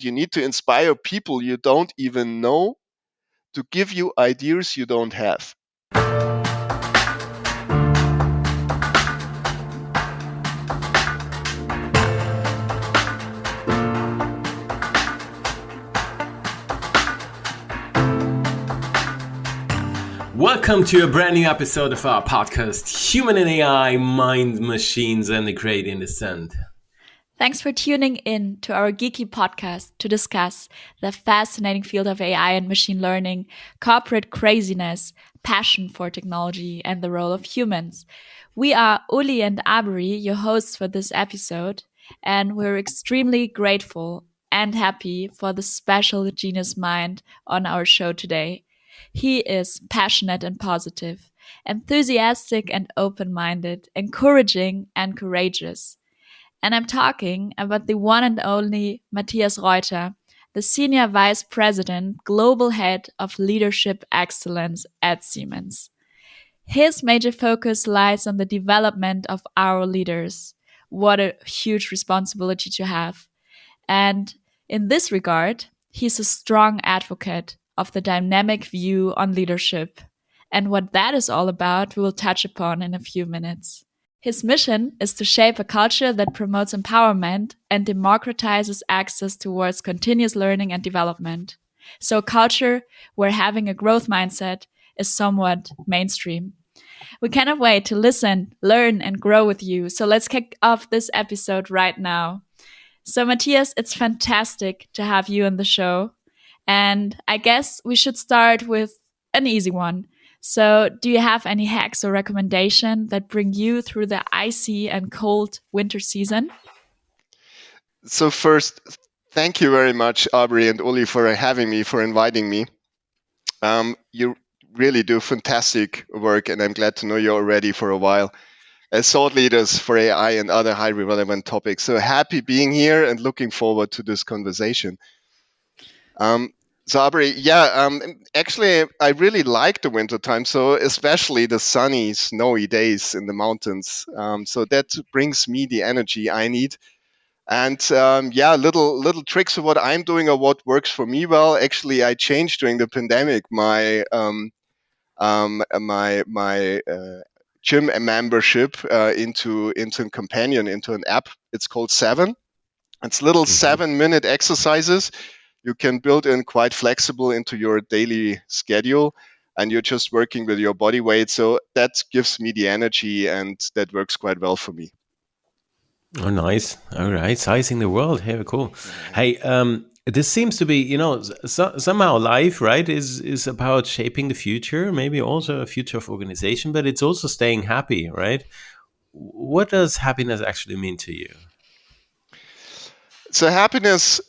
You need to inspire people you don't even know to give you ideas you don't have. Welcome to a brand new episode of our podcast, Human&AI, Mind, Machines, and the Great in Descent. Thanks for tuning in to our geeky podcast to discuss the fascinating field of AI and machine learning, corporate craziness, passion for technology, and the role of humans. We are Uli and Abri, your hosts for this episode, and we're extremely grateful and happy for the special genius mind on our show today. He is passionate and positive, enthusiastic and open-minded, encouraging and courageous. And I'm talking about the one and only Matthias Reuter, the Senior Vice President, Global Head of Leadership Excellence at Siemens. His major focus lies on the development of our leaders. What a huge responsibility to have. And in this regard, he's a strong advocate of the dynamic view on leadership. And what that is all about, we will touch upon in a few minutes. His mission is to shape a culture that promotes empowerment and democratizes access towards continuous learning and development. So a culture where having a growth mindset is somewhat mainstream. We cannot wait to listen, learn, and grow with you. So let's kick off this episode right now. So Matthias, it's fantastic to have you on the show. And I guess we should start with an easy one. So do you have any hacks or recommendation that bring you through the icy and cold winter season? So first, thank you very much, Aubrey and Uli, for having me, for inviting me. You really do fantastic work, and I'm glad to know you already for a while as thought leaders for AI and other highly relevant topics. So happy being here and looking forward to this conversation. So Aubrey, actually, I really like the winter time. So especially the sunny, snowy days in the mountains. So that brings me the energy I need. And little tricks of what I'm doing or what works for me well. Actually, I changed during the pandemic my gym membership into a companion, into an app. It's called Seven. It's little 7-minute exercises you can build in quite flexible into your daily schedule, and you're just working with your body weight. So that gives me the energy, and that works quite well for me. Oh, nice. All right. Sizing the world. Hey, cool. Hey, this seems to be, somehow life, right, is about shaping the future, maybe also a future of organization, but it's also staying happy, right? What does happiness actually mean to you? So happiness,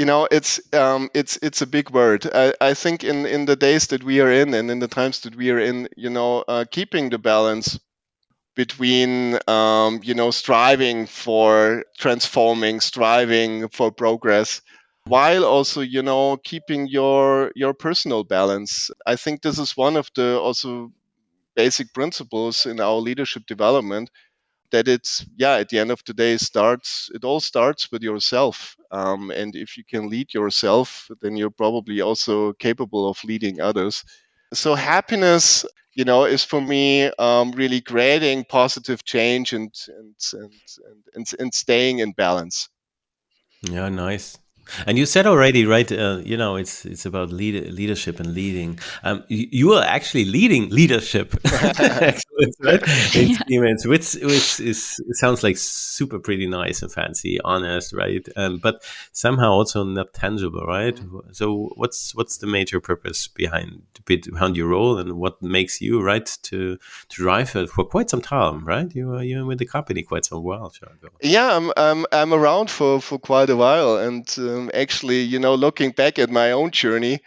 it's a big word. I think in the days that we are in and in the times that we are in, keeping the balance between striving for transforming, striving for progress, while also keeping your personal balance. I think this is one of the also basic principles in our leadership development, that it's at the end of the day it all starts with yourself, and if you can lead yourself, then you're probably also capable of leading others. So happiness, is for me really creating positive change and staying in balance. Yeah, nice. And you said already, right? It's about leadership and leading. You are actually leading leadership, excellence, right? In Siemens, which it sounds like super pretty nice and fancy, honest, right? But somehow also not tangible, right? Mm-hmm. So what's the major purpose behind your role, and what makes you right to drive it for quite some time, right? You're with the company quite some while, Thiago. Yeah, I'm around for quite a while, and actually, looking back at my own journey,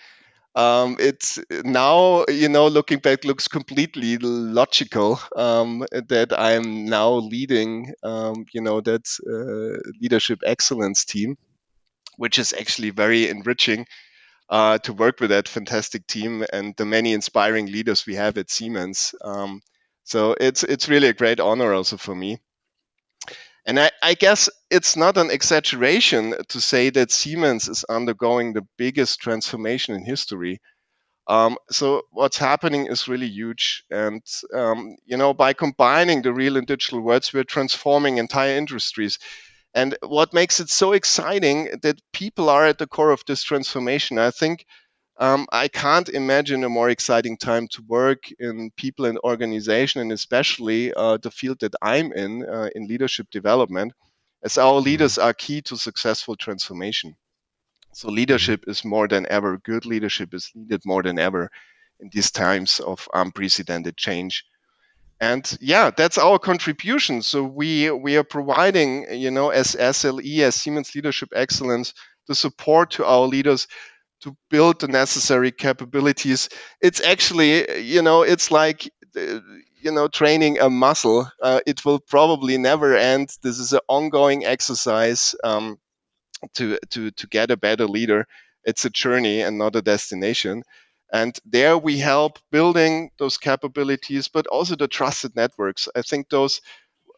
it's now, looking back, looks completely logical that I'm now leading, that leadership excellence team, which is actually very enriching to work with that fantastic team and the many inspiring leaders we have at Siemens. So it's really a great honor also for me. And I guess it's not an exaggeration to say that Siemens is undergoing the biggest transformation in history. So what's happening is really huge. And, by combining the real and digital worlds, we're transforming entire industries. And what makes it so exciting that people are at the core of this transformation. I think I can't imagine a more exciting time to work in people and organization, and especially the field that I'm in leadership development, as our Hmm. leaders are key to successful transformation. So Hmm. leadership is more than ever. Good leadership is needed more than ever in these times of unprecedented change. And yeah, that's our contribution. So we are providing, as SLE, as Siemens Leadership Excellence, the support to our leaders to build the necessary capabilities. It's actually, it's like, training a muscle. It will probably never end. This is an ongoing exercise to get a better leader. It's a journey and not a destination. And there we help building those capabilities, but also the trusted networks. I think those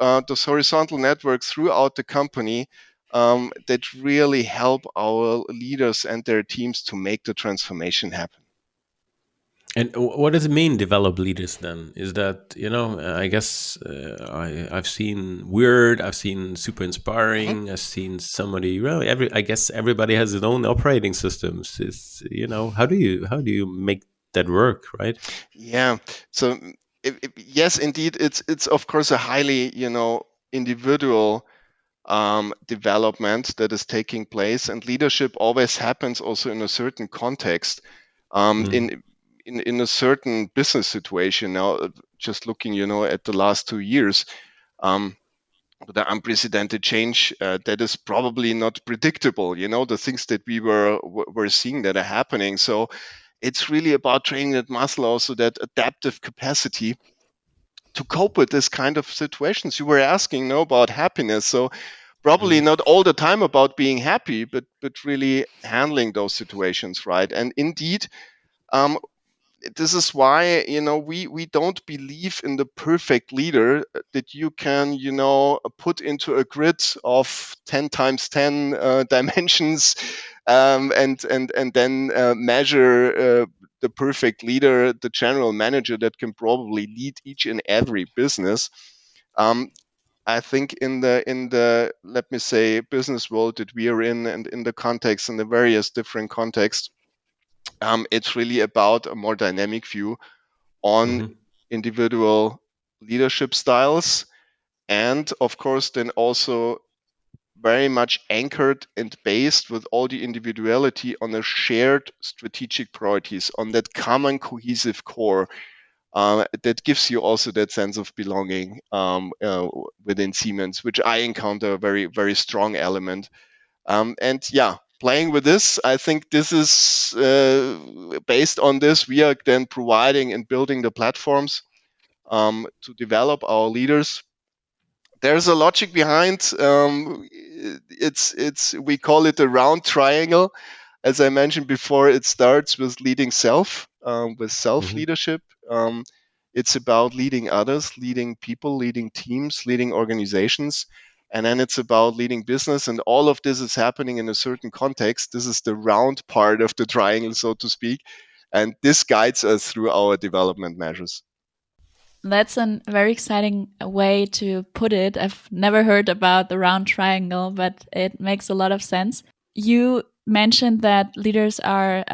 horizontal networks throughout the company that really help our leaders and their teams to make the transformation happen. And what does it mean, develop leaders? Then is that I guess I've seen weird, I've seen super Mhm. inspiring, I've seen somebody. Well, I guess everybody has his own operating systems. Is how do you make that work, right? Yeah. So yes, indeed, it's of course a highly individual development that is taking place, and leadership always happens also in a certain context, um, Mm. in in a certain business situation. Now, just looking, at the last 2 years, um, the unprecedented change that is probably not predictable. The things that we were seeing that are happening. So it's really about training that muscle, also that adaptive capacity to cope with this kind of situations. You were asking, about happiness. So probably Mm. not all the time about being happy, but really handling those situations, right? And indeed, um, this is why we don't believe in the perfect leader that you can put into a grid of 10 times 10 dimensions, and then measure the perfect leader, the general manager that can probably lead each and every business. um, I think in the let me say business world that we are in, and in the context, in the various different contexts, it's really about a more dynamic view on Hmm. individual leadership styles, and of course then also very much anchored and based with all the individuality on a shared strategic priorities, on that common cohesive core that gives you also that sense of belonging within Siemens, which I encounter a very, very strong element. And yeah, playing with this, I think this is based on this, we are then providing and building the platforms to develop our leaders. There's a logic behind. It's we call it the round triangle. As I mentioned before, it starts with leading self, with self Hmm. leadership. Um, it's about leading others, leading people, leading teams, leading organizations, and then it's about leading business. And all of this is happening in a certain context. This is the round part of the triangle, so to speak, and this guides us through our development measures. That's a very exciting way to put it. I've never heard about the round triangle, but it makes a lot of sense. You mentioned that leaders are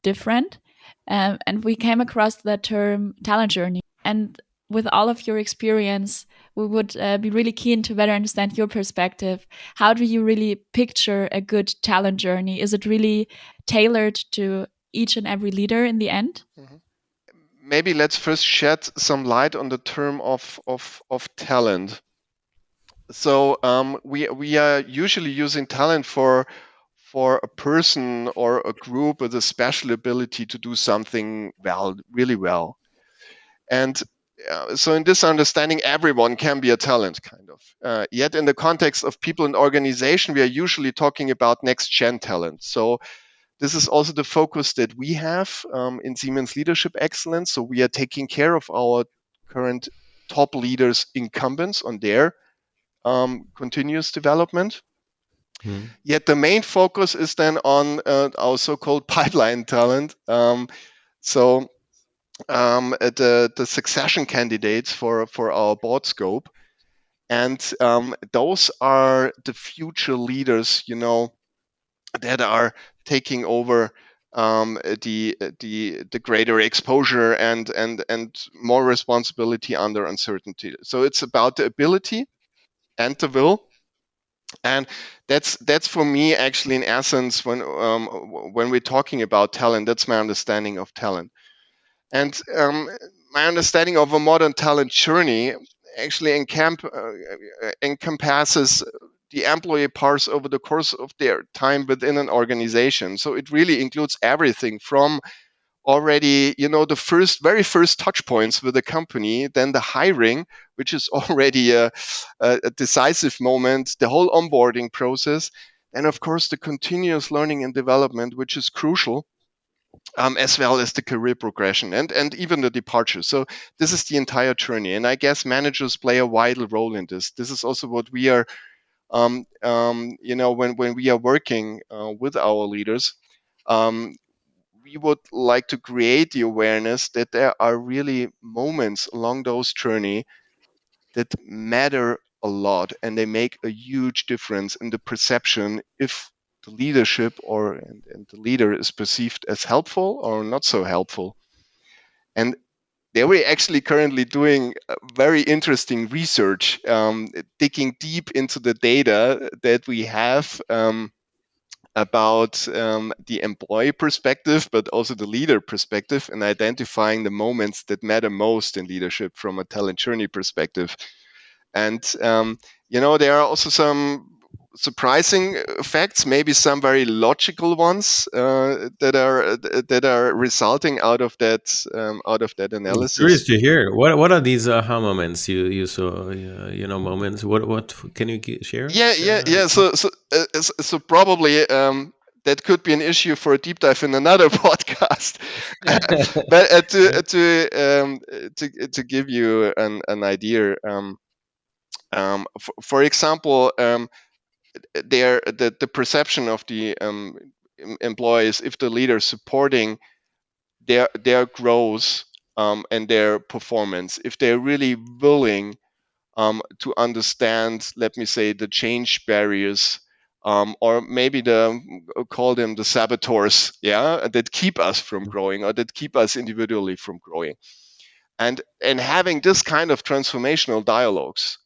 different, and we came across the term talent journey. And with all of your experience, we would be really keen to better understand your perspective. How do you really picture a good talent journey? Is it really tailored to each and every leader in the end? Mhm. Maybe let's first shed some light on the term of talent. So we are usually using talent for a person or a group with a special ability to do something well, really well. And so in this understanding, everyone can be a talent, kind of. Yet in the context of people and organization, we are usually talking about next gen talent. So this is also the focus that we have in Siemens Leadership Excellence. So we are taking care of our current top leaders, incumbents on their continuous development. Mhm. Yet the main focus is then on our so-called pipeline talent. So the succession candidates for our board scope, and those are the future leaders, that are taking over the greater exposure and more responsibility under uncertainty. So it's about the ability and the will, and that's for me actually in essence when we're talking about talent. That's my understanding of talent. And my understanding of a modern talent journey actually encompasses the employee parts over the course of their time within an organization. So it really includes everything from already, the very first touch points with the company, then the hiring, which is already a decisive moment, the whole onboarding process, and of course the continuous learning and development, which is crucial, as well as the career progression and even the departure. So this is the entire journey, and I guess managers play a vital role in this. This is also what we are, when we are working with our leaders. We would like to create the awareness that there are really moments along those journey that matter a lot, and they make a huge difference in the perception if the leadership and the leader is perceived as helpful or not so helpful. And they were actually currently doing very interesting research, digging deep into the data that we have about the employee perspective, but also the leader perspective, and identifying the moments that matter most in leadership from a talent journey perspective. And there are also some surprising facts, maybe some very logical ones that are resulting out of that I'm curious analysis. to hear what are these aha moments you saw, moments. What can you share? Yeah. So probably that could be an issue for a deep dive in another podcast. But to give you an idea, for example, the perception of the employees, if the leader supporting their growth and their performance, if they're really willing to understand, let me say, the change barriers, or maybe call them the saboteurs, that keep us from growing or that keep us individually from growing, and having this kind of transformational dialogues,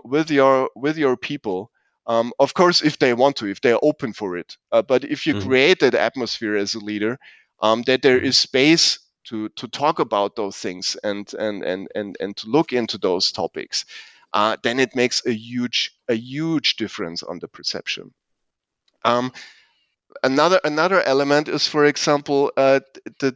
with your people. Of course, if they want to, if they're open for it, but if you Mhm. create that atmosphere as a leader, that there Mhm. is space to talk about those things and to look into those topics, then it makes a huge difference on the perception. Um, another element is, for example, the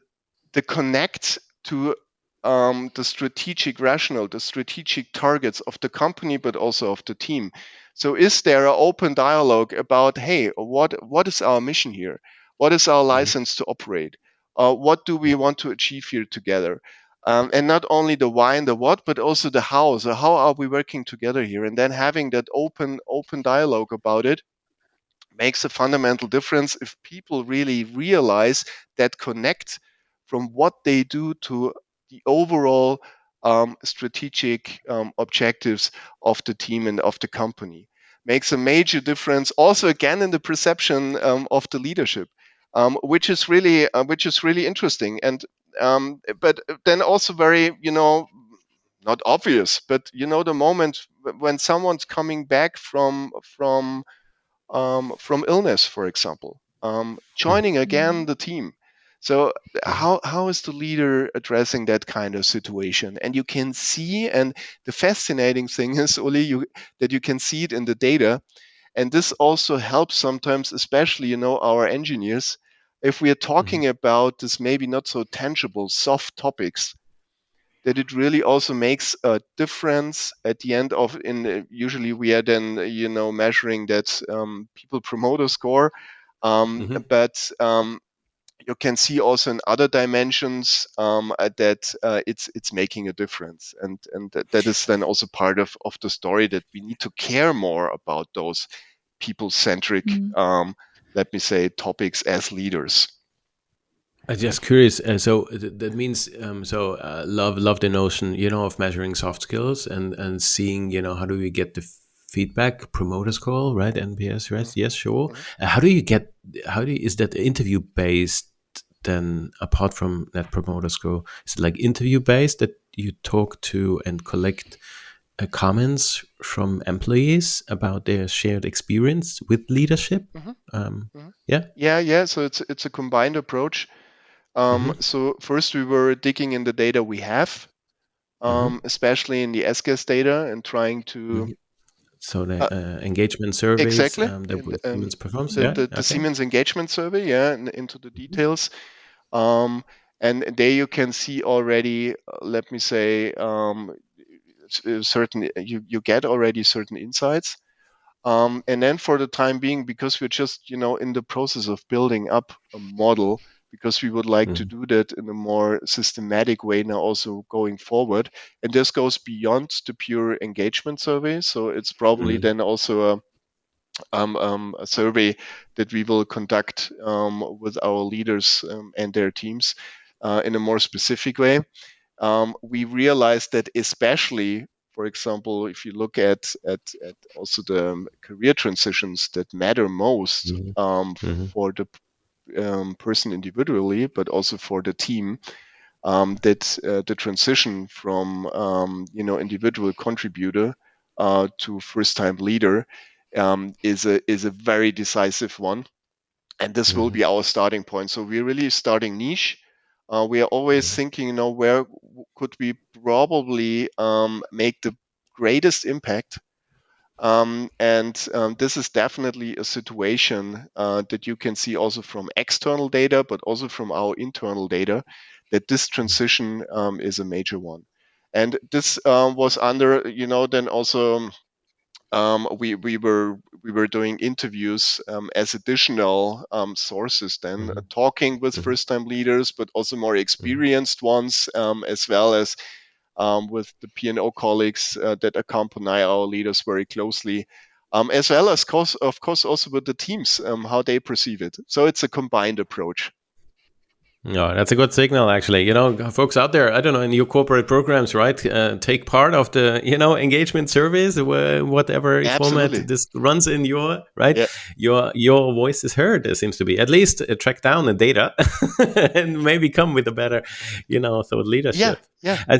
connect to the strategic rationale, the strategic targets of the company, but also of the team. So, is there an open dialogue about, hey, what is our mission here? What is our Mhm. license to operate? What do we want to achieve here together? And not only the why and the what, but also the how. So, how are we working together here? And then having that open dialogue about it makes a fundamental difference if people really realize that connect from what they do to the overall strategic objectives of the team and of the company. Makes a major difference also again in the perception of the leadership, which is really interesting, and but then also very, not obvious, but the moment when someone's coming back from illness, for example, joining again Mhm. the team. So Mhm. how is the leader addressing that kind of situation? And you can see, and the fascinating thing is, Uli, that you can see it in the data, and this also helps sometimes, especially our engineers, if we are Mhm. talking about this maybe not so tangible soft topics, that it really also makes a difference at the end of in usually we are then measuring that people promoter score, Mhm. but you can see also in other dimensions that it's making a difference, and that is then also part of the story, that we need to care more about those people-centric, let me say, topics as leaders. I'm just curious. So that means love the notion, of measuring soft skills and seeing, how do we get the feedback, promoter score, right? NPS, right? Mhm. Yes, sure. Mhm. Is that interview based? Then apart from that promoter score, is it like interview based that you talk to and collect comments from employees about their shared experience with leadership? Mhm. Mhm. Yeah. Yeah. So it's a combined approach. Mm-hmm. So first we were digging in the data we have, Mm-hmm. especially in the SGS data, and trying to So the uh, engagement surveys exactly that and, Siemens performs. the, Yeah. the the Okay. Siemens engagement survey, yeah, and into the details. And there you can see already, let me say, certain, you get already certain insights. And then for the time being, because we're just, in the process of building up a model, because we would like to Mhm. do that in a more systematic way now also going forward. And this goes beyond the pure engagement survey. So it's probably Mhm. then also a survey that we will conduct with our leaders and their teams in a more specific way. We realized that, especially, for example, if you look at also the career transitions that matter most Mhm. Mhm. for the person individually, but also for the team, that the transition from individual contributor to first-time leader is a very decisive one, and this will Mhm. be our starting point. So we're really starting niche. We are always Mhm. thinking, where could we probably make the greatest impact. And this is definitely a situation that you can see also from external data, but also from our internal data, that this transition is a major one. And this was under, then also we were doing interviews as additional sources, then Mhm. talking with Mhm. first time leaders, but also more Mhm. experienced ones, as well as with the P&O colleagues that accompany our leaders very closely, as well as of course also with the teams, how they perceive it. So it's a combined approach. No, that's a good signal, actually. Folks out there, I don't know, in your corporate programs, right? Take part of the, engagement surveys, whatever format Absolutely. this runs in your, right? Yeah. Your voice is heard. There seems to be at least track down the data and maybe come with a better, thought Yeah. leadership. Yeah.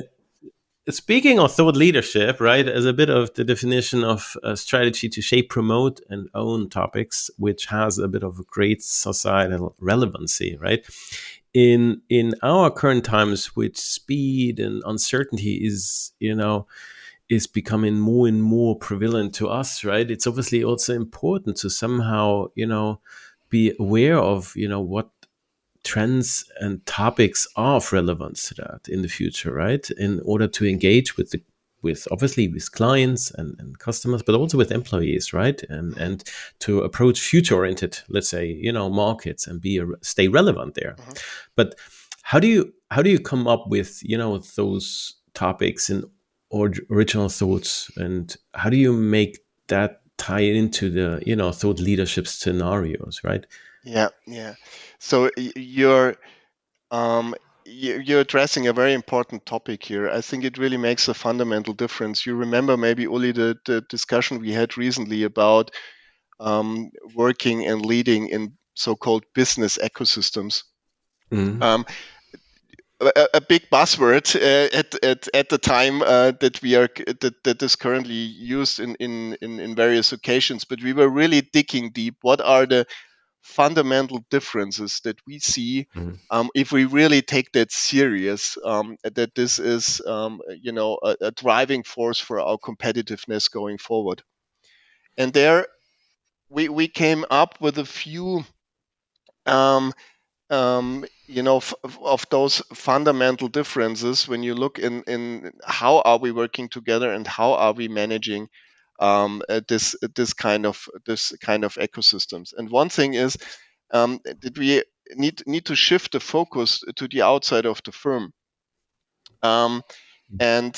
Speaking of thought leadership, right, as a bit of the definition of a strategy to shape, promote, and own topics, which has a bit of a great societal relevancy, right? In our current times, with speed and uncertainty is becoming more and more prevalent to us, right? It's obviously also important to somehow, be aware of, what trends and topics are of relevance to that in the future, right? In order to engage with obviously with clients and customers, but also with employees, right? Mhm. And to approach future oriented, let's say, markets and stay relevant there. Mhm. But how do you come up with those topics and original thoughts, and how do you make that tie into the thought leadership scenarios, right? Yeah. Yeah. So Um, you're addressing a very important topic here. I think it really makes a fundamental difference. You remember maybe, Uli, the discussion we had recently about working and leading in so-called business ecosystems. Mm-hmm. Um, a big buzzword at the time that is currently used in various occasions, but we were really digging deep. What are the fundamental differences that we see if we really take that serious, that this is a driving force for our competitiveness going forward. And there we came up with a few um, of those fundamental differences when you look in how are we working together and how are we managing this kind of ecosystems. And one thing is that we need to shift the focus to the outside of the firm. And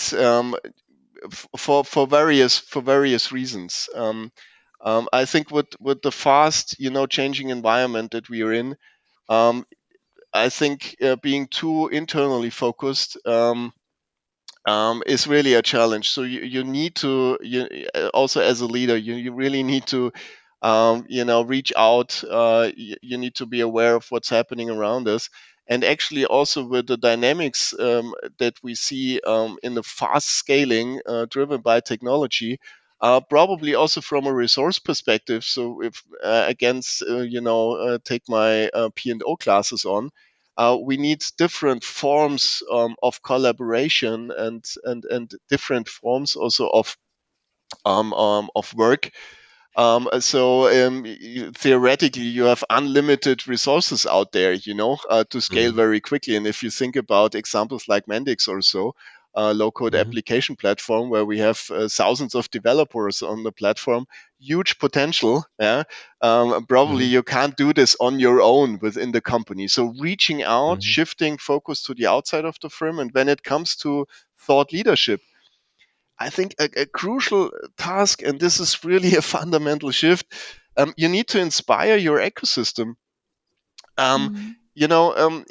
for various reasons. I think with the fast, changing environment that we are in, I think being too internally focused is really a challenge. So you need to, also as a leader, you really need to, reach out. You need to be aware of what's happening around us. And actually, also with the dynamics that we see in the fast scaling driven by technology, probably also from a resource perspective. So if against, take my P&O classes on, we need different forms of collaboration and different forms also of work. Theoretically, you have unlimited resources out there, to scale Mhm. very quickly. And if you think about examples like Mendix or so, low-code Mhm. application platform where we have thousands of developers on the platform, huge potential. Yeah, probably Mhm. you can't do this on your own within the company. So reaching out, Mhm. shifting focus to the outside of the firm, and when it comes to thought leadership, I think a crucial task, and this is really a fundamental shift, you need to inspire your ecosystem. Um, Mm.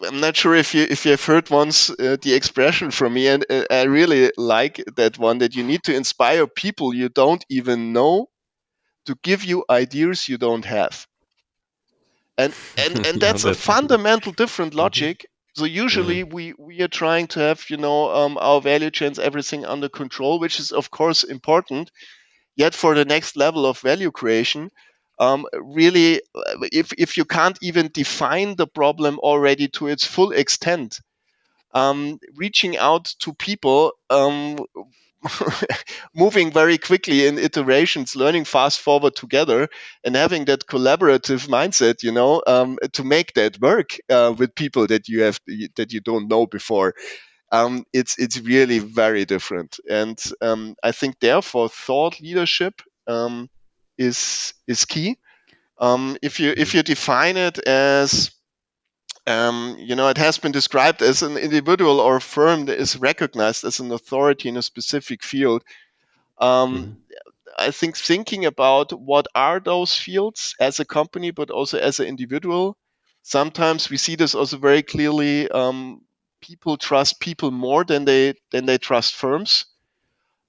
I'm not sure if you've heard once the expression from me, and I really like that one, that you need to inspire people you don't even know to give you ideas you don't have. And Yeah, that's a that's fundamental different mhm. logic. So usually Mhm. we are trying to have our value chains, everything under control, which is of course important. Yet for the next level of value creation, really, if you can't even define the problem already to its full extent, reaching out to people, moving very quickly in iterations, learning fast forward together, and having that collaborative mindset, to make that work with people that you don't know before. It's really very different, and I think therefore thought leadership is key. If Mhm. you define it as it has been described as an individual or firm that is recognized as an authority in a specific field. Um, Mhm. I think thinking about what are those fields as a company, but also as an individual. Sometimes we see this also very clearly. People trust people more than they trust firms.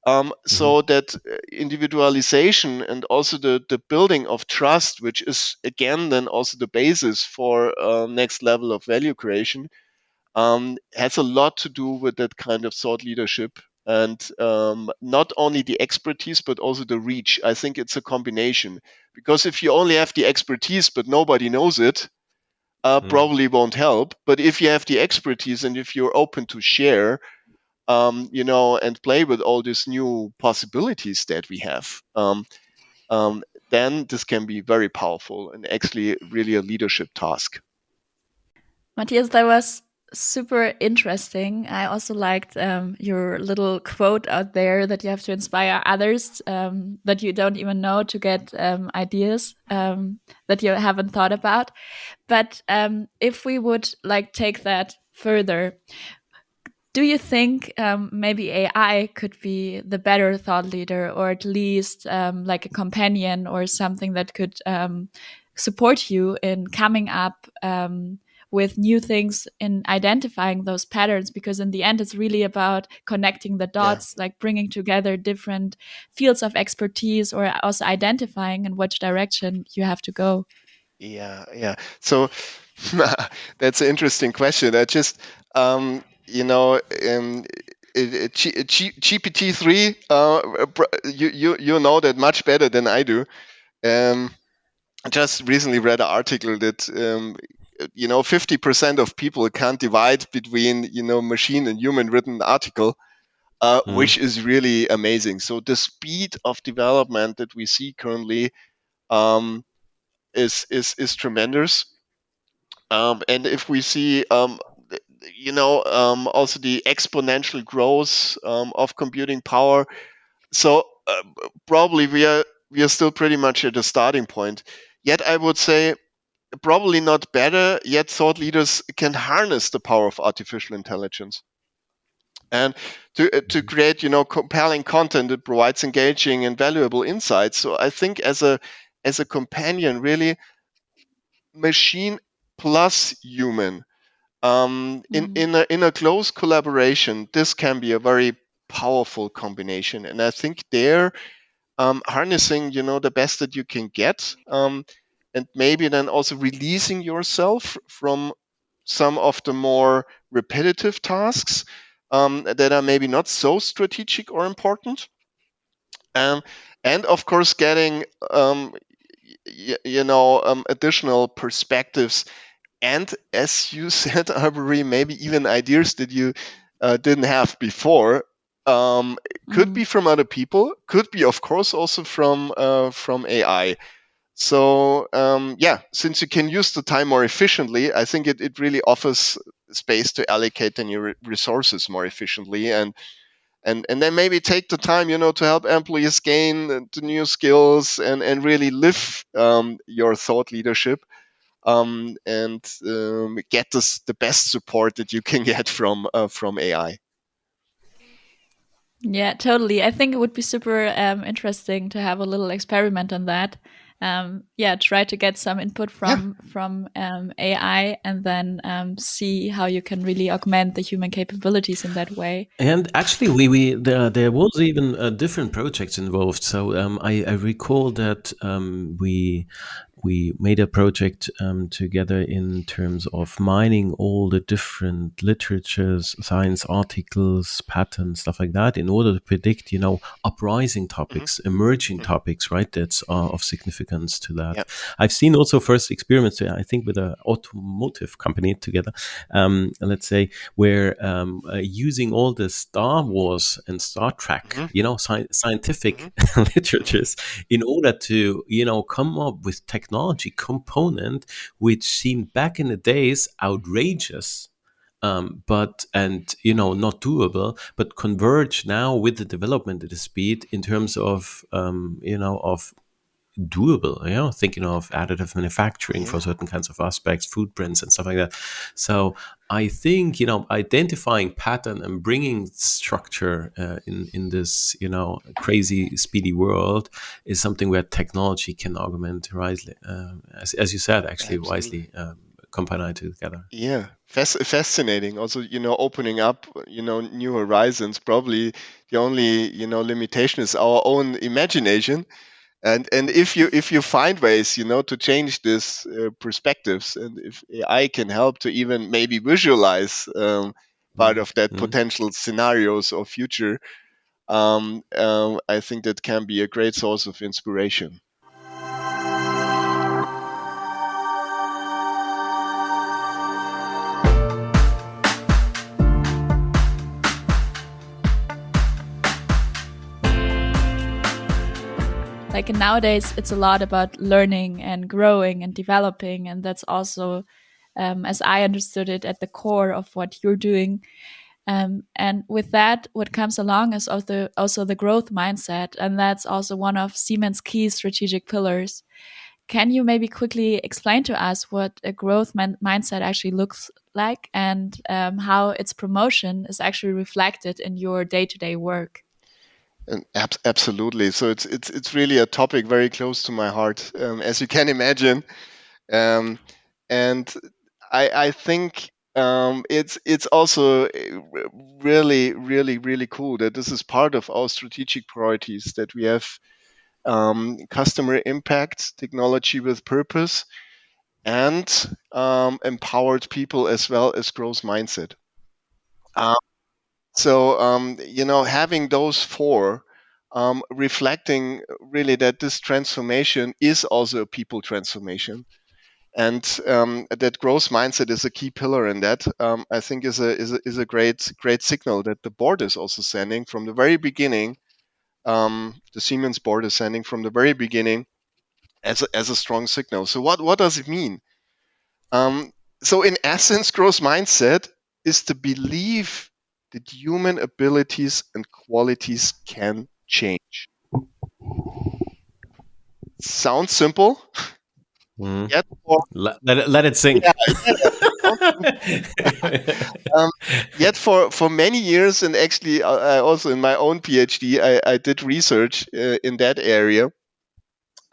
Mhm. So that individualization and also the building of trust, which is again then also the basis for next level of value creation, has a lot to do with that kind of thought leadership. And not only the expertise, but also the reach. I think it's a combination. Because if you only have the expertise, but nobody knows it, Mhm. probably won't help. But if you have the expertise and if you're open to share, and play with all these new possibilities that we have, then this can be very powerful and actually really a leadership task. Matthias, that was super interesting. I also liked your little quote out there that you have to inspire others that you don't even know to get ideas that you haven't thought about. But if we would like take that further, do you think maybe AI could be the better thought leader, or at least like a companion or something that could support you in coming up with new things in identifying those patterns? Because in the end, it's really about connecting the Yeah. dots, like bringing together different fields of expertise, or also identifying in which direction you have to go. Yeah. So that's an interesting question. I just, you know, GPT-3, you know that much better than I do. Um, I just recently read an article that 50% of people can't divide between machine and human written article, which Mhm. is really amazing. So the speed of development that we see currently um, is tremendous. And if we see, also the exponential growth of computing power, so probably we are still pretty much at a starting point. Yet I would say probably not better, yet thought leaders can harness the power of artificial intelligence and to create compelling content that provides engaging and valuable insights. So I think as a companion, really, machine plus human, in a close collaboration, this can be a very powerful combination. And I think there, harnessing the best that you can get, and maybe then also releasing yourself from some of the more repetitive tasks, that are maybe not so strategic or important, um, and of course getting, additional perspectives, and as you said, Arbery, maybe even ideas that you didn't have before. Could be from other people, could be, of course, also from AI. So yeah, since you can use the time more efficiently, I think it really offers space to allocate then your resources more efficiently, and then maybe take the time, to help employees gain the new skills, and really live your thought leadership, and get the best support that you can get from AI. Yeah, totally. I think it would be super interesting to have a little experiment on that. Yeah, try to get some input Yeah. from AI, and then see how you can really augment the human capabilities in that way. And actually, there was even different projects involved. So I recall that we made a project together in terms of mining all the different literatures, science articles, patterns, stuff like that, in order to predict, uprising Hmm. topics, emerging Hmm. topics, right? That's of significance to that. Yeah. I've seen also first experiments, I think, with an automotive company together, let's say, where using all the Star Wars and Star Trek, Hmm. Hmm. scientific Hmm. literatures, in order to come up with technology component which seemed back in the days outrageous, but and not doable, but converge now with the development at the speed in terms of of doable, thinking of additive manufacturing for Yeah. certain kinds of aspects, footprints and stuff like that. So I think, identifying pattern and bringing structure in this, crazy speedy world is something where technology can augment wisely, as you said, actually Absolutely. wisely, combine together. Yeah, fascinating. Also, opening up, new horizons. Probably the only, limitation is our own imagination. And if you find ways, to change this perspectives, and if AI can help to even maybe visualize, part of that Mm-hmm. potential scenarios or future, I think that can be a great source of inspiration. Like nowadays, it's a lot about learning and growing and developing, and that's also, as I understood it, at the core of what you're doing. And with that, what comes along is also the growth mindset, and that's also one of Siemens' key strategic pillars. Can you maybe quickly explain to us what a growth mindset actually looks like, and how its promotion is actually reflected in your day-to-day work? And absolutely. So it's really a topic very close to my heart, as you can imagine. Um, and I think, it's also really, really, really cool that this is part of our strategic priorities, that we have, customer impact, technology with purpose, and empowered people, as well as growth mindset. Um, so, having those four, reflecting really that this transformation is also a people transformation, and that growth mindset is a key pillar in that. I think is a great signal that the board is also sending from the very beginning. The Siemens board is sending from the very beginning as a strong signal. So what does it mean? Um, so in essence, growth mindset is the belief that human abilities and qualities can change. Sounds simple, Mhm. Yet for Let it sink. yeah, yeah, don't think- um, yet for many years, and actually I also in my own PhD, I did research in that area.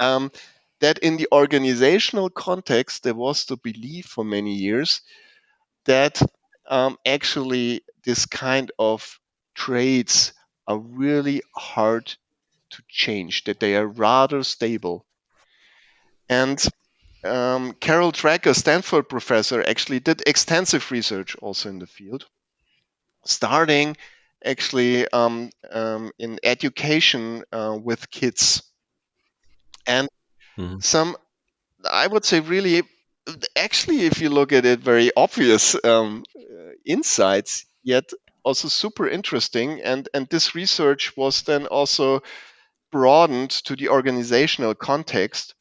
Um, that in the organizational context, there was the belief for many years that actually this kind of traits are really hard to change, that they are rather stable. And Carol Track, a Stanford professor, actually did extensive research also in the field, starting actually in education with kids. And Mhm. some, I would say, really, actually, if you look at it, very obvious insights, yet also super interesting. And this research was then also broadened to the organizational context,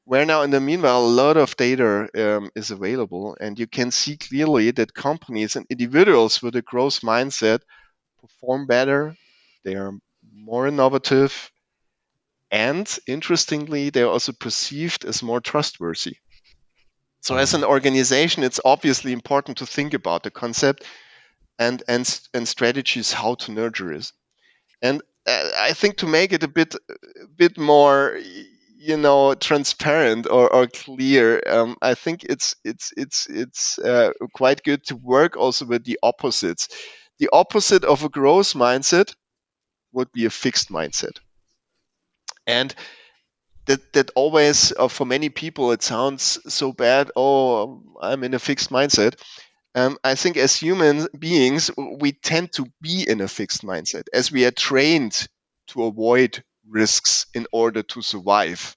where now in the meanwhile a lot of data is available, and you can see clearly that companies and individuals with a growth mindset perform better, they are more innovative, and interestingly, they are also perceived as more trustworthy. So, as an Mhm. organization, it's obviously important to think about the concept and strategies how to nurture it. And I think to make it a bit more, transparent or clear, I think it's quite good to work also with the opposites. The opposite of a growth mindset would be a fixed mindset, and that always for many people it sounds so bad. Oh, I'm in a fixed mindset. I think as human beings, we tend to be in a fixed mindset as we are trained to avoid risks in order to survive.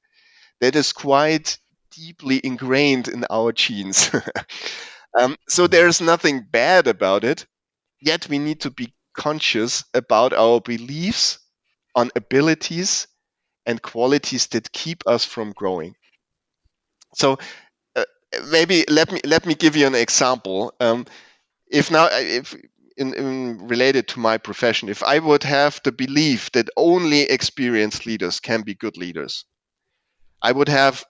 That is quite deeply ingrained in our genes. So Mhm. there's nothing bad about it, yet we need to be conscious about our beliefs on abilities and qualities that keep us from growing. So uh, maybe let me give you an example. If now if in related to my profession, if I would have the belief that only experienced leaders can be good leaders, I would have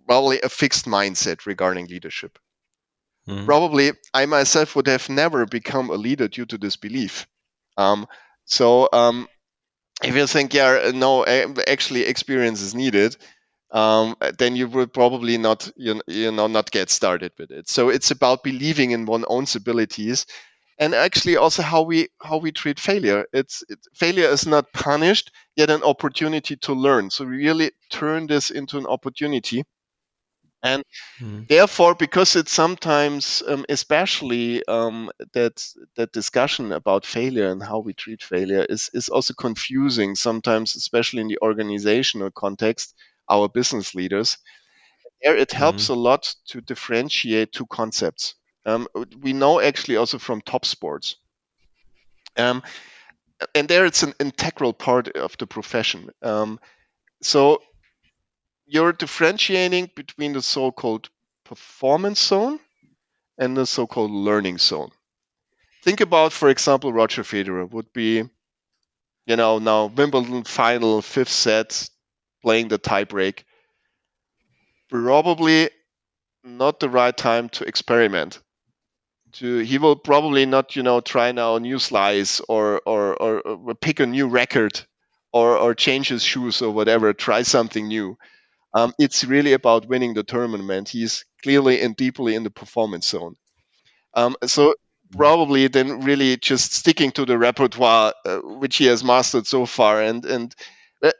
probably a fixed mindset regarding leadership. Mhm. Probably I myself would have never become a leader due to this belief. um, so if you think, yeah, no, actually experience is needed, then you will probably not, not get started with it. So it's about believing in one's own abilities, and actually also how we treat failure. Failure is not punished, yet an opportunity to learn. So we really turn this into an opportunity, and Mhm. therefore, because it's sometimes, especially that discussion about failure and how we treat failure is also confusing sometimes, especially in the organizational context, our business leaders. There, it helps Mhm. a lot to differentiate two concepts. We know actually also from top sports, um, and there it's an integral part of the profession. So you're differentiating between the so-called performance zone and the so-called learning zone. Think about, for example, Roger Federer would be, now Wimbledon final, fifth set, playing the tiebreak. Probably not the right time to experiment. He will probably not, try now a new slice or pick a new record or change his shoes or whatever, try something new. It's really about winning the tournament. He's clearly and deeply in the performance zone. So probably then really just sticking to the repertoire which he has mastered so far, and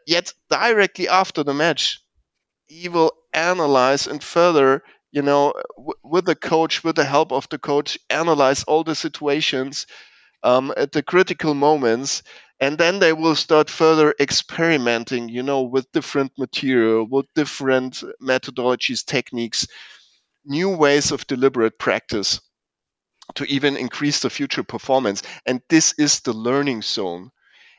yet directly after the match, he will analyze and further, with the coach, with the help of the coach, analyze all the situations at the critical moments. And then they will start further experimenting, with different material, with different methodologies, techniques, new ways of deliberate practice to even increase the future performance. And this is the learning zone.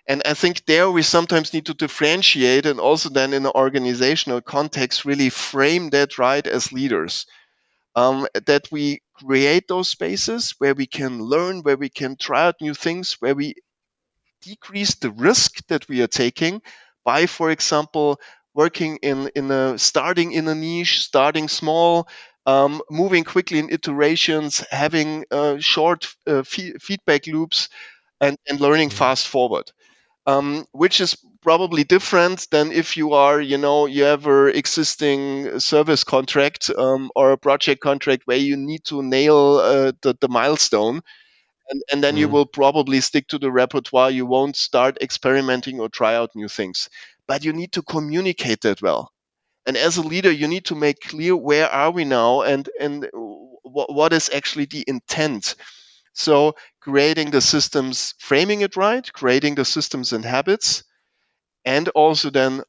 And I think there we sometimes need to differentiate, and also then in an organizational context, really frame that right as leaders. That we create those spaces where we can learn, where we can try out new things, where we decrease the risk that we are taking by, for example, working in a starting in a niche, starting small, moving quickly in iterations, having short feedback loops, and learning Mm. fast forward, which is probably different than if you are, you have a existing service contract, or a project contract where you need to nail the milestone, and then you Mm. will probably stick to the repertoire. You won't start experimenting or try out new things, but you need to communicate that well. And as a leader, you need to make clear where are we now, and what is actually the intent. So creating the systems, framing it right, creating the systems and habits, and also then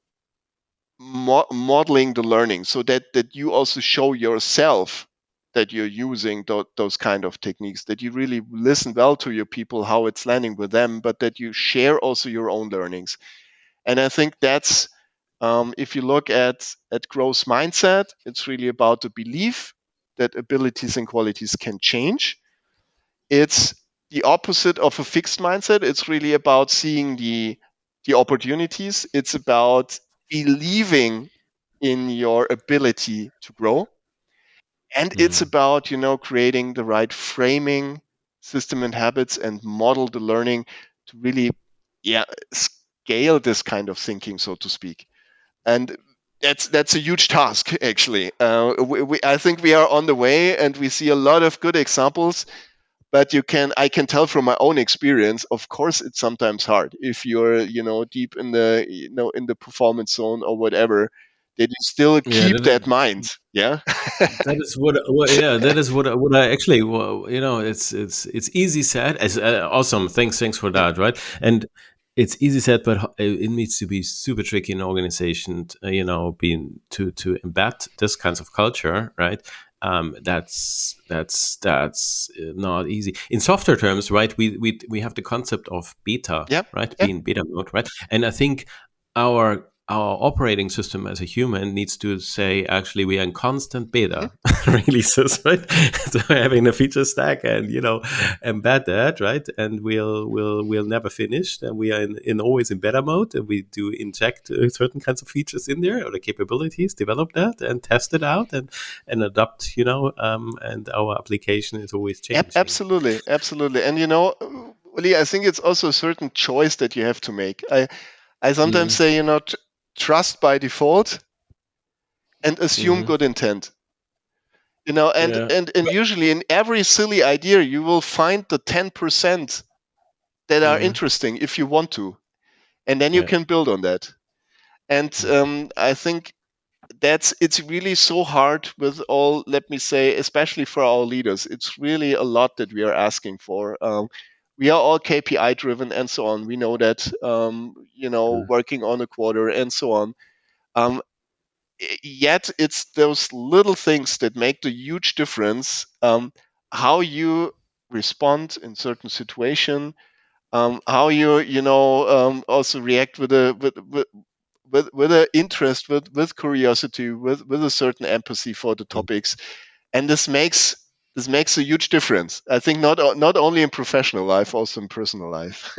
modeling the learning, so that you also show yourself that you're using those kind of techniques, that you really listen well to your people, how it's landing with them, but that you share also your own learnings. And I think that's, if you look at growth mindset, it's really about the belief that abilities and qualities can change. It's the opposite of a fixed mindset. It's really about seeing the opportunities. It's about believing in your ability to grow. And it's Mm. about, creating the right framing, system and habits, and model the learning to really, yeah, scale this kind of thinking, so to speak. And that's a huge task, actually. I think we are on the way, and we see a lot of good examples. But I can tell from my own experience. Of course, it's sometimes hard if you're, deep in the, in the performance zone or whatever. That you still Yeah, keep that mind. Yeah. that is what yeah, that is what I actually, well, it's easy said. As awesome, thanks for Yeah. that, right? And it's easy said, but it needs to be super tricky in organization, being to embed this kinds of culture, right? That's not easy in software terms, right? We have the concept of beta, Yeah. right? Yeah. Being beta mode, right? And I think our operating system as a human needs to say, actually, we are in constant Mhm. beta releases, right? So having a feature stack and embed that, right? And we'll never finish, and we are in always in beta mode, and we do inject certain kinds of features in there or the capabilities, develop that and test it out, and adopt, and our application is always changing. Absolutely, absolutely. And Uli, I think it's also a certain choice that you have to make. I sometimes Mm. say, trust by default and assume Hmm. good intent. And Yeah. and usually in every silly idea you will find the 10% that are Hmm. interesting if you want to, and then you Yeah. can build on that. And I think it's really so hard with all, let me say, especially for our leaders. It's really a lot that we are asking for. We are all KPI driven and so on. We know that, Mm. working on a quarter and so on. Um, Yet it's those little things that make the huge difference. How you respond in certain situation, how you, also react with a with a interest, with curiosity, with a certain empathy for the topics. And this makes a huge difference. I think not only in professional life, also in personal life.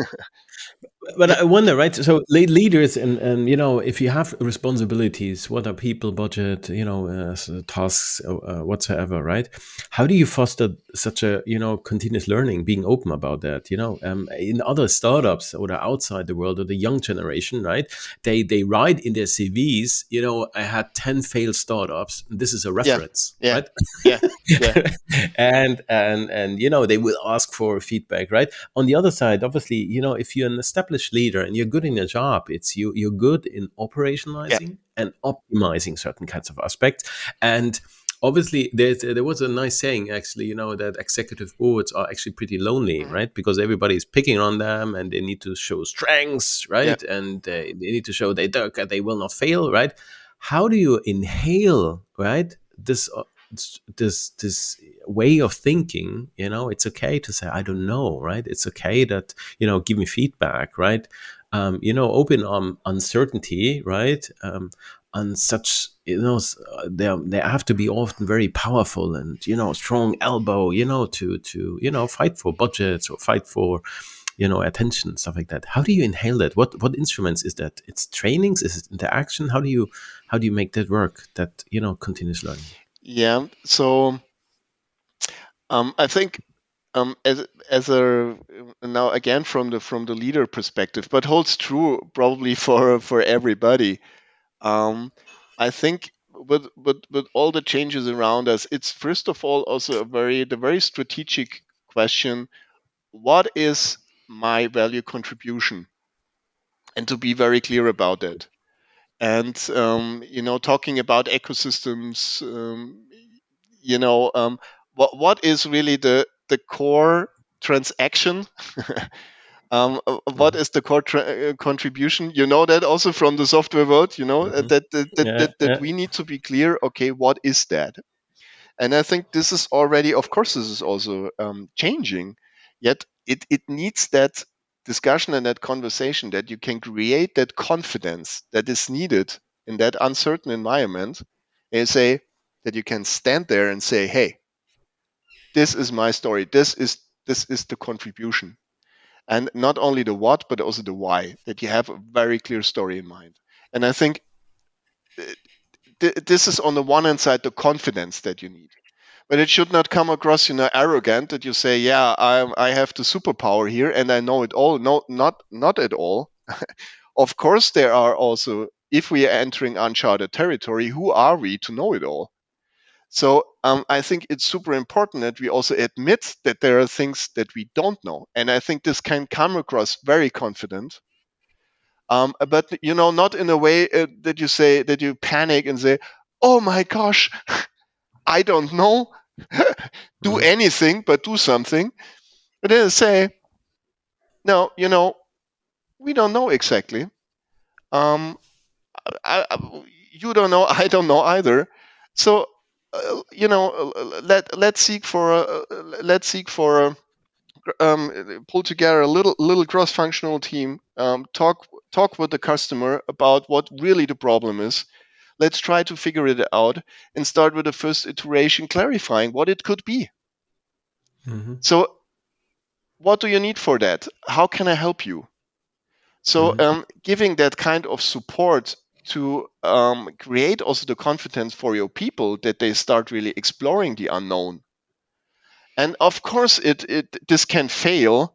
But Yeah. I wonder, right? So leaders, and if you have responsibilities, what are people, budget, tasks, whatsoever, right? How do you foster such a continuous learning, being open about that? In other startups or the outside the world or the young generation, right? They write in their CVs, I had 10 failed startups. This is a Yeah. reference, Yeah. right? Yeah. Yeah. And they will ask for feedback, right? On the other side, obviously, if you're an established leader and you're good in your job, it's you're good in Yeah. operationalizing and optimizing certain kinds of aspects. And obviously there was a nice saying, actually, that executive boards are actually pretty lonely, Mhm. right? Because everybody's picking on them and they need to show strengths, Yeah. right? And they need to show they will not fail, right? How do you inhale, right, this way of thinking? It's okay to say, I don't know, right? It's okay that, give me feedback, right? Open on uncertainty, right? And such, they have to be often very powerful and, strong elbow, to fight for budgets or fight for attention, stuff like that. How do you inhale that? What instruments is that? It's trainings, is it interaction? How do you make that work, that continuous learning? Yeah. So I think as a now again from the leader perspective, but holds true probably for everybody. Um, I think with all the changes around us, it's first of all also the very strategic question: what is my value contribution, and to be very clear about that. And talking about ecosystems, what is really the core transaction. What Mhm. is the core contribution? You know that also from the software world. Mhm. Yeah, That yeah. we need to be clear. Okay, what is that? And I think this is already, of course, this is also changing. Yet it needs that discussion and that conversation, that you can create that confidence that is needed in that uncertain environment, and say that you can stand there and say, "Hey, this is my story. This is the contribution." And not only the what, but also the why, that you have a very clear story in mind. And I think this is on the one hand side the confidence that you need, but it should not come across arrogant, that you say, yeah, I have the superpower here and I know it all. No, not at all. Of course there are also, if we are entering uncharted territory, who are we to know it all? So I think it's super important that we also admit that there are things that we don't know, and I think this can come across very confident, but not in a way that you say, that you panic and say, "Oh my gosh, I don't know." Do Mhm. anything, but do something. But then say, "No, we don't know exactly. Um, you don't know, I don't know either. So, let's seek for pull together a little cross-functional team. Talk with the customer about what really the problem is. Let's try to figure it out and start with the first iteration, clarifying what it could be. Mhm. So, what do you need for that? How can I help you?" So, Mhm. giving that kind of support to create also the confidence for your people, that they start really exploring the unknown. And of course, this can fail,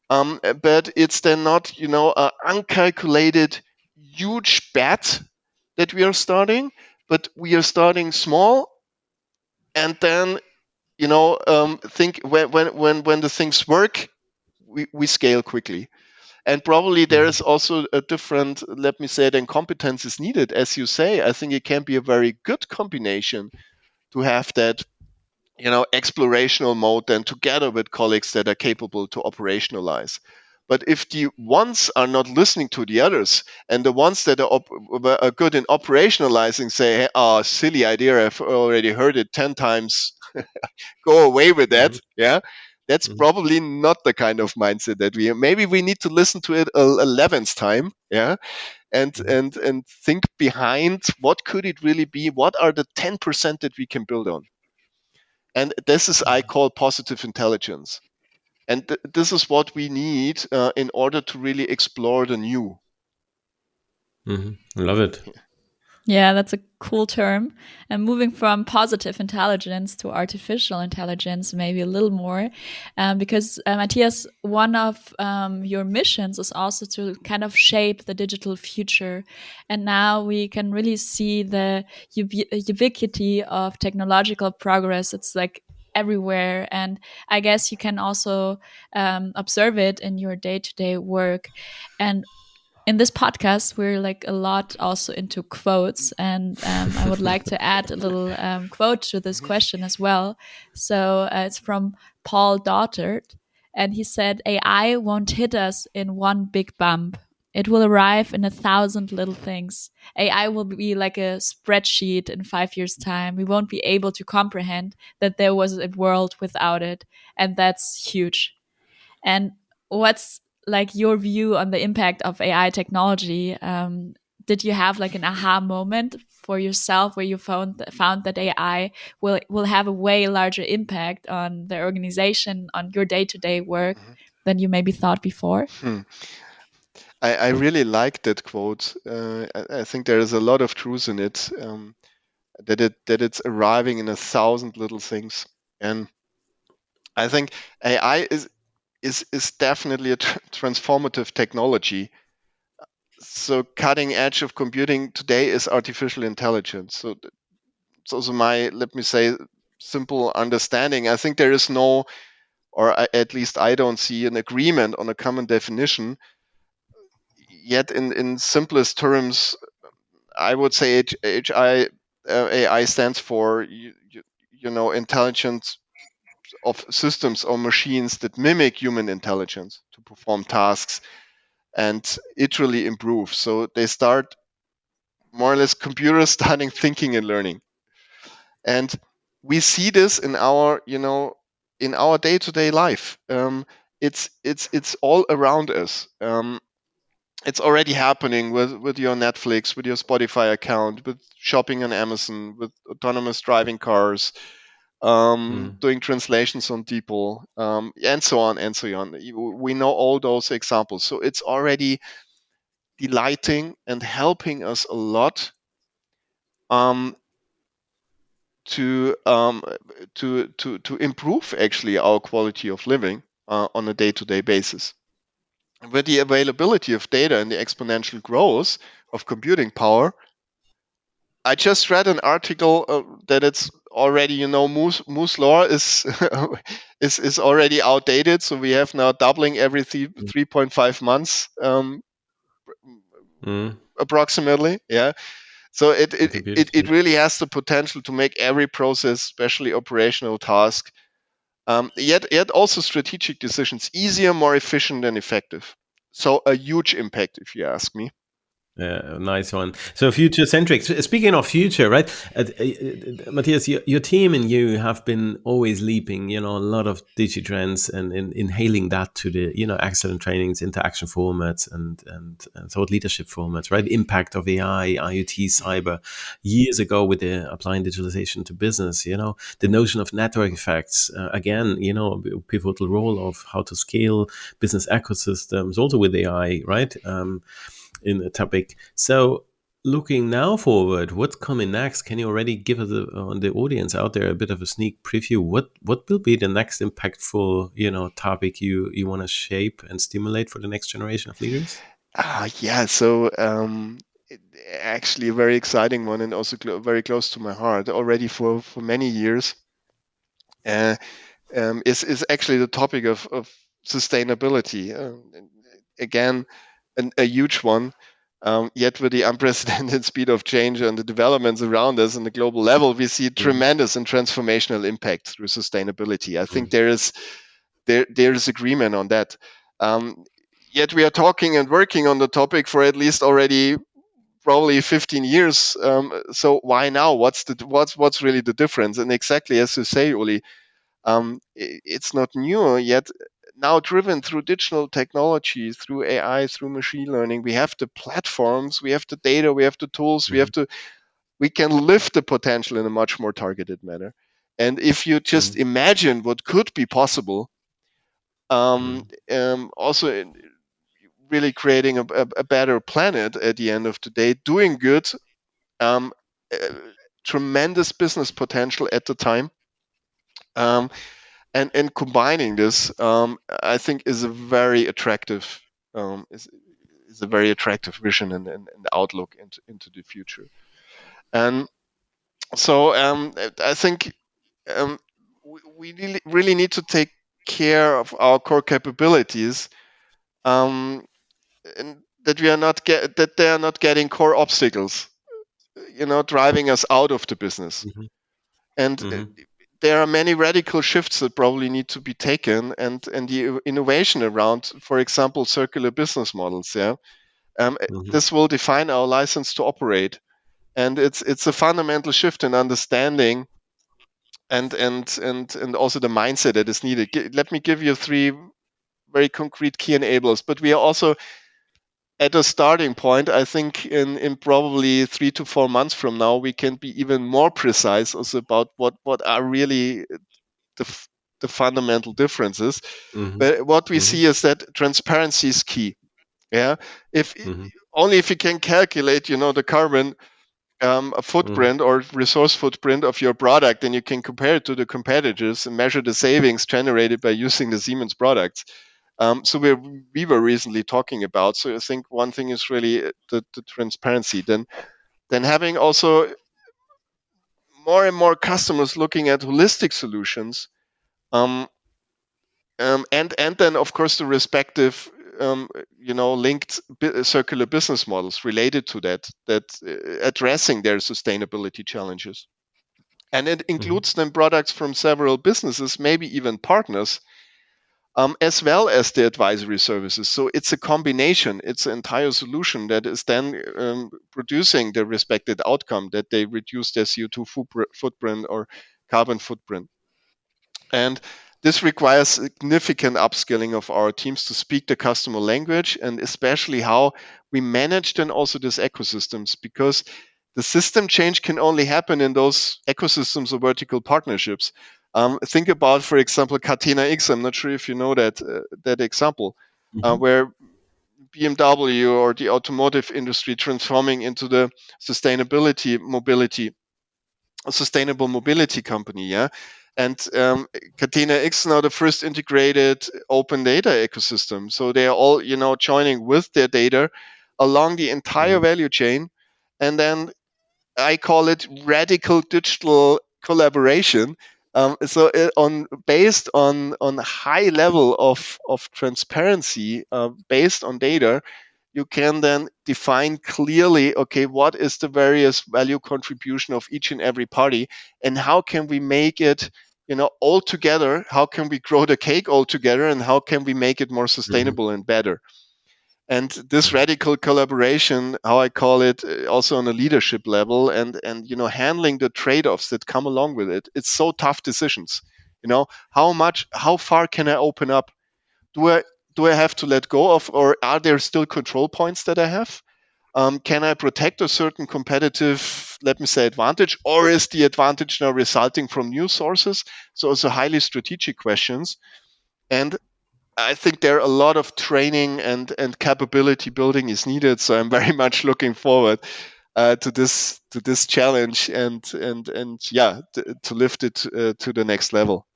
but it's then not, an uncalculated huge bet that we are starting, but we are starting small, and then think when the things work, we scale quickly. And probably there Mhm. is also a different, let me say, then competence is needed. As you say, I think it can be a very good combination to have that, explorational mode then together with colleagues that are capable to operationalize. But if the ones are not listening to the others, and the ones that are good in operationalizing say, "Hey, oh, silly idea, I've already heard it 10 times, go away with Mhm. that," yeah, that's Mhm. probably not the kind of mindset that maybe we need to listen to it 11th time, yeah, Mhm. and think behind, what could it really be, what are the 10% that we can build on. And this is, I call, positive intelligence. And this is what we need in order to really explore the new. Mhm. Love it. Yeah, that's a cool term. And moving from positive intelligence to artificial intelligence, maybe a little more, because Matthias, one of your missions is also to kind of shape the digital future. And now we can really see the ubiquity of technological progress. It's like everywhere. And I guess you can also observe it in your day to day work. And in this podcast, we're like a lot also into quotes, and I would like to add a little quote to this Mhm. question as well. So it's from Paul Dottard, and he said, "AI won't hit us in one big bump. It will arrive in 1,000 little things. AI will be like a spreadsheet in 5 years' time. We won't be able to comprehend that there was a world without it, and that's huge." And what's like your view on the impact of AI technology? Did you have like an aha moment for yourself where you found that AI will have a way larger impact on the organization, on your day to day work? than you maybe thought before? I really like that quote. I think there is a lot of truth in it. That it's arriving in 1,000 little things, and I think AI is definitely a transformative technology. So cutting edge of computing today is artificial intelligence. So it's also my, let me say, simple understanding. I think there is no, or at least I don't see an agreement on a common definition. Yet in simplest terms, I would say AI stands for intelligence of systems or machines that mimic human intelligence to perform tasks and iterally improve. So they start more or less computers starting thinking and learning. And we see this in our day-to-day life. It's all around us. It's already happening with your Netflix, with your Spotify account, with shopping on Amazon, with autonomous driving cars, doing translations on people, and so on and so on. We know all those examples. So it's already delighting and helping us a lot um, to, um, to improve actually our quality of living on a day-to-day basis. With the availability of data and the exponential growth of computing power, I just read an article that it's already, Moore's law is is already outdated. So we have now doubling every 3.5 months, approximately. Yeah. So it really has the potential to make every process, especially operational task, yet also strategic decisions easier, more efficient, and effective. So a huge impact, if you ask me. Yeah, nice one. So future centric. Speaking of future, right, Matthias, your team and you have been always leaping, a lot of digitrends and inhaling that to the, excellent trainings, interaction formats, and thought leadership formats, right? The impact of AI, IoT, cyber. Years ago, with the applying digitalization to business, the notion of network effects. Again, a pivotal role of how to scale business ecosystems, also with AI, right? In the topic. So, looking now forward, what's coming next? Can you already give us on the audience out there a bit of a sneak preview? What will be the next impactful, topic you want to shape and stimulate for the next generation of leaders? Yeah. So actually a very exciting one, and also very close to my heart already for many years. Is actually the topic of sustainability. Again, a huge one. Yet with the unprecedented speed of change and the developments around us on the global level, we see tremendous and transformational impact through sustainability. I think there is agreement on that. Yet we are talking and working on the topic for at least already probably 15 years. So why now? What's really the difference? And exactly as you say, Uli, it's not new yet. Now driven through digital technology, through AI, through machine learning, we have the platforms, we have the data, we have the tools, we can lift the potential in a much more targeted manner. And if you just imagine what could be possible, also really creating a better planet at the end of the day, doing good, uh, tremendous business potential at the time. And combining this, I think, is a very attractive is a very attractive vision and outlook into the future. And so I think we really need to take care of our core capabilities, and that that they are not getting core obstacles, driving us out of the business. And there are many radical shifts that probably need to be taken, and the innovation around, for example, circular business models. This will define our license to operate, and it's a fundamental shift in understanding and also the mindset that is needed. Let me give you 3 very concrete key enablers, but we are also at a starting point. I think in probably 3 to 4 months from now, we can be even more precise also about what are really the the fundamental differences. Mhm. But what we Mhm. see is that transparency is key. Yeah, if Mhm. only if you can calculate, the carbon Mhm. footprint or resource footprint of your product, and you can compare it to the competitors and measure the savings generated by using the Siemens products. So we were recently talking about. So I think one thing is really the transparency. Then having also more and more customers looking at holistic solutions, um, and then of course the respective linked circular business models related to that addressing their sustainability challenges. And it Mhm. includes then products from several businesses, maybe even partners, as well as the advisory services. So it's a combination, it's an entire solution that is then producing the respected outcome that they reduce their CO2 footprint or carbon footprint. And this requires significant upskilling of our teams to speak the customer language, and especially how we manage then also these ecosystems, because the system change can only happen in those ecosystems or vertical partnerships. Think about, for example, Catena X. I'm not sure if you know that example, Mhm. where BMW or the automotive industry transforming into the sustainable mobility company, yeah. And Catena X now the first integrated open data ecosystem. So they are all, joining with their data along the entire Mhm. value chain. And then I call it radical digital collaboration. So on based on high level of transparency, based on data, you can then define clearly, okay, what is the various value contribution of each and every party, and how can we make it, all together? How can we grow the cake all together, and how can we make it more Mhm. sustainable and better? And this Mhm. radical collaboration, how I call it, also on a leadership level, and handling the trade-offs that come along with it. It's so tough decisions. How far can I open up? Do I have to let go of, or are there still control points that I have? Can I protect a certain competitive, let me say, advantage, or is the advantage now resulting from new sources? So it's a highly strategic questions. And I think there are a lot of training and capability building is needed. So I'm very much looking forward to this challenge, and yeah, to lift it to the next level.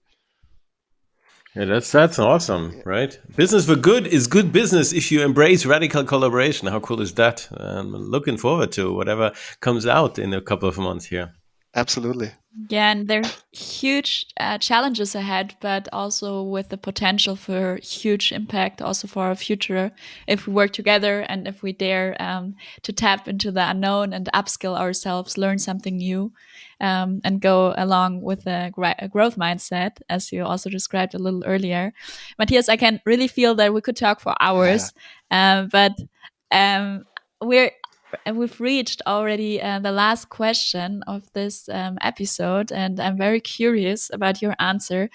Yeah, that's awesome, right? Business for good is good business if you embrace radical collaboration. How cool is that? I'm looking forward to whatever comes out in a couple of months here. Absolutely. Yeah, and there are huge challenges ahead, but also with the potential for huge impact also for our future if we work together and if we dare to tap into the unknown and upskill ourselves, learn something new, and go along with a growth mindset, as you also described a little earlier. Matthias, I can really feel that we could talk for hours, but um, we're and we've reached already the last question of this episode, and I'm very curious about your answer.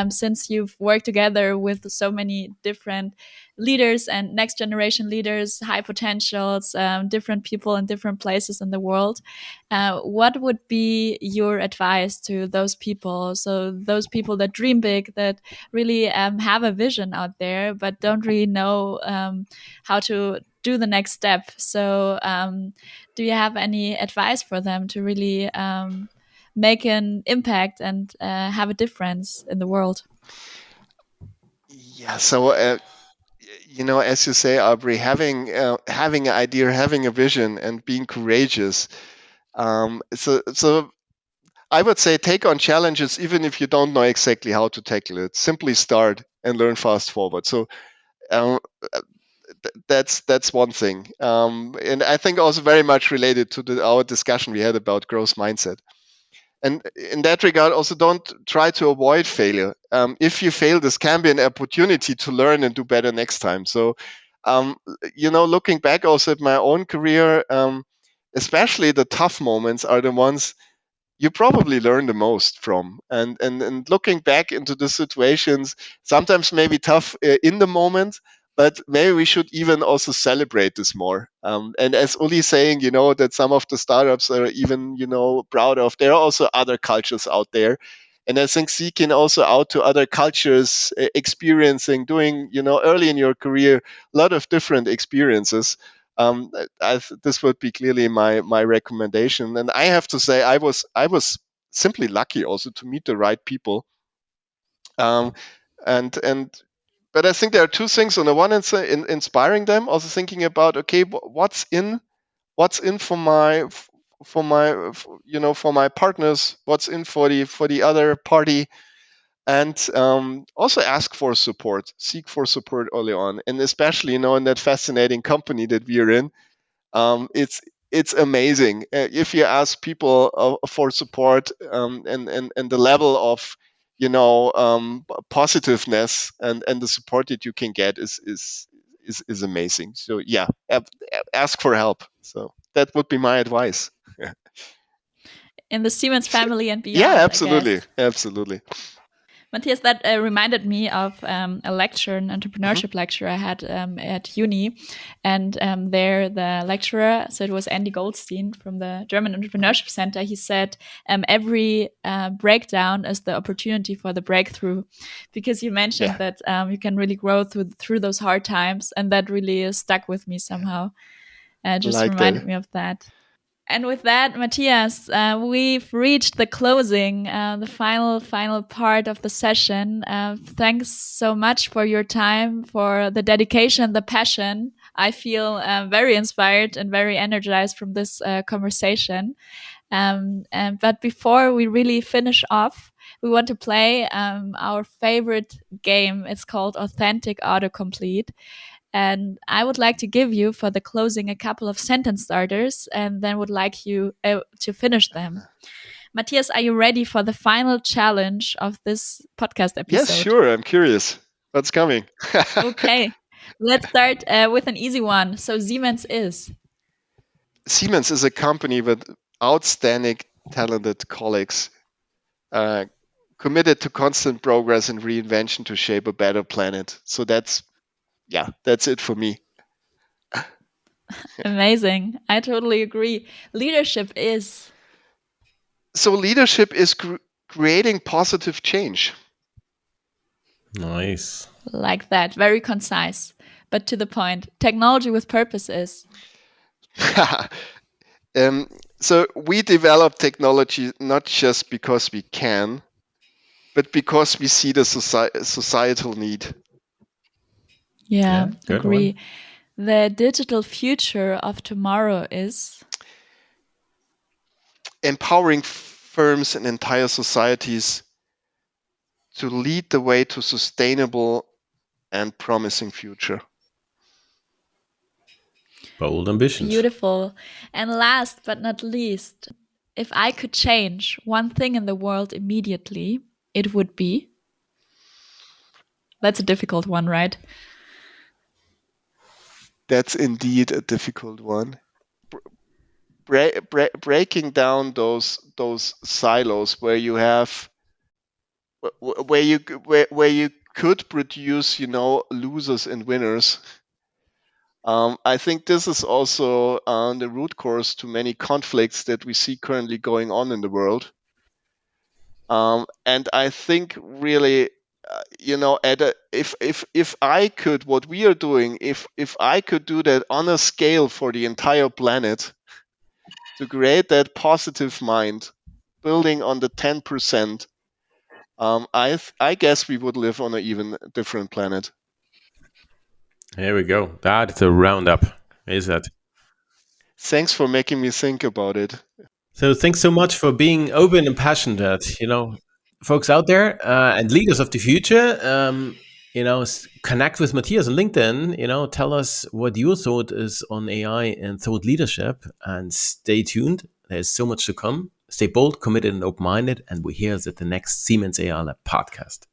Since you've worked together with so many different leaders and next generation leaders, high potentials, different people in different places in the world, what would be your advice to those people? So, those people that dream big, that really have a vision out there, but don't really know how to do the next step. So, do you have any advice for them to really make an impact and have a difference in the world? Yeah. So, as you say, Aubrey, having an idea, having a vision, and being courageous. So I would say take on challenges even if you don't know exactly how to tackle it. Simply start and learn fast forward. So um, that's one thing, and I think also very much related to our discussion we had about growth mindset. And in that regard, also don't try to avoid failure. If you fail, this can be an opportunity to learn and do better next time. So, looking back also at my own career, especially the tough moments are the ones you probably learn the most from. And looking back into the situations, sometimes maybe tough in the moment, but maybe we should even also celebrate this more. And as Uli saying, that some of the startups are even, proud of, there are also other cultures out there. And I think seeking also out to other cultures, experiencing, doing, early in your career, a lot of different experiences. This would be clearly my recommendation. And I have to say, I was simply lucky also to meet the right people. Um, and but I think there are two things. On the one hand, inspiring them, also thinking about, okay, what's in for my partners, what's in for the other party, and also ask for support, seek for support early on, and especially in that fascinating company that we are in. It's amazing if you ask people for support, and the level of positiveness and the support that you can get is amazing. So yeah, ask for help. So that would be my advice. In the Siemens family and Yeah, beyond, I guess. absolutely. Matthias, that reminded me of a lecture, an entrepreneurship lecture I had at uni. And there, the lecturer, so it was Andy Goldstein from the German Entrepreneurship Center, he said, every breakdown is the opportunity for the breakthrough. Because you mentioned Yeah, that you can really grow through those hard times. And that really stuck with me somehow. Just like reminded that. me of that. And with that, Matthias, we've reached the closing, the final part of the session. Thanks so much for your time, for the dedication, the passion. I feel very inspired and very energized from this conversation. But before we really finish off, we want to play our favorite game. It's called Authentic Autocomplete. And I would like to give you for the closing a couple of sentence starters and then would like you to finish them. Matthias, are you ready for the final challenge of this podcast Yes, episode? sure. I'm curious. What's coming? Okay, let's start with an easy one. So, Siemens is Siemens is a company with outstanding, talented colleagues, uh, committed to constant progress and reinvention to shape a better planet. So that's it for me. amazing. I totally agree. Leadership is So leadership is creating positive change. Nice. like that, very concise, but to the point. Technology with purpose is um, so we develop technology not just because we can, but because we see the societal need. yeah, Good one. agree. The digital future of tomorrow is Empowering firms and entire societies to lead the way to sustainable and promising future. Bold ambitions. beautiful. And last but not least, if I could change one thing in the world immediately, it would be. That's a difficult one, right? That's indeed a difficult one. Breaking down those silos where you have where you could produce losers and winners. I think this is also the root cause to many conflicts that we see currently going on in the world. And I think really, if I could, what we are doing, if I could do that on a scale for the entire planet, to create that positive mind, building on the 10%, I guess we would live on an even different planet. Here we go. That's a roundup. Is that? Thanks for making me think about it. So thanks so much for being open and passionate. Folks out there and leaders of the future. Connect with Matthias on LinkedIn. Tell us what your thought is on AI and thought leadership, and stay tuned. There's so much to come. Stay bold, committed, and open-minded, and we're here at the next Siemens AI Lab podcast.